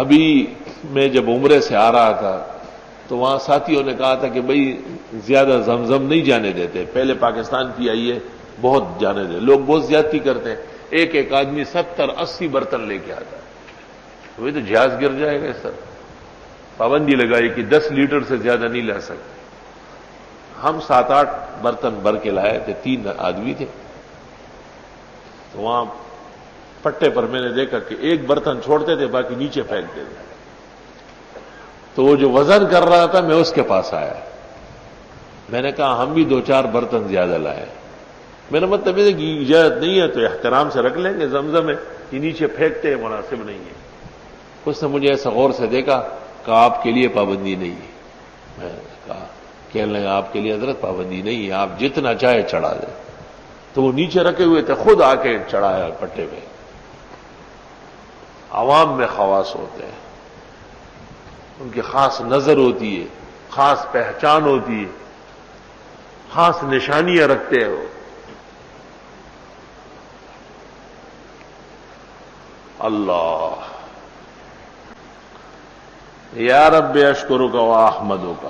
ابھی میں جب عمرے سے آ رہا تھا تو وہاں ساتھیوں نے کہا تھا کہ بھئی زیادہ زمزم نہیں جانے دیتے، پہلے پاکستان کی آئیے بہت جانے دے، لوگ بہت زیادتی کرتے ہیں، ایک ایک آدمی 70-80 برتن لے کے آتا ہے، وہی تو جہاز گر جائے گا سر۔ پابندی لگائی کہ 10 لیٹر سے زیادہ نہیں لا سکتے۔ ہم 7-8 برتن بھر کے لائے تھے، 3 آدمی تھے، تو وہاں پٹے پر میں نے دیکھا کہ ایک برتن چھوڑتے تھے، باقی نیچے پھینکتے تھے۔ تو وہ جو وزن کر رہا تھا میں اس کے پاس آیا، میں نے کہا ہم بھی 2-4 برتن زیادہ لائے۔ میرا مطلب ہے کہ اجازت نہیں ہے تو احترام سے رکھ لیں گے، زمزم ہے کہ نیچے پھینکتے ہیں مناسب نہیں ہے۔ اس نے مجھے ایسا غور سے دیکھا کہ آپ کے لیے پابندی نہیں ہے۔ میں نے کہا کہنے لگا آپ کے لیے حضرت پابندی نہیں ہے، آپ جتنا چاہے چڑھا دیں۔ تو وہ نیچے رکھے ہوئے تھے، خود آ کے چڑھایا پٹے میں۔ عوام میں خواص ہوتے ہیں، ان کی خاص نظر ہوتی ہے، خاص پہچان ہوتی ہے، خاص نشانیاں رکھتے ہیں وہ۔ اللہ یا رب اشکرک و احمدک۔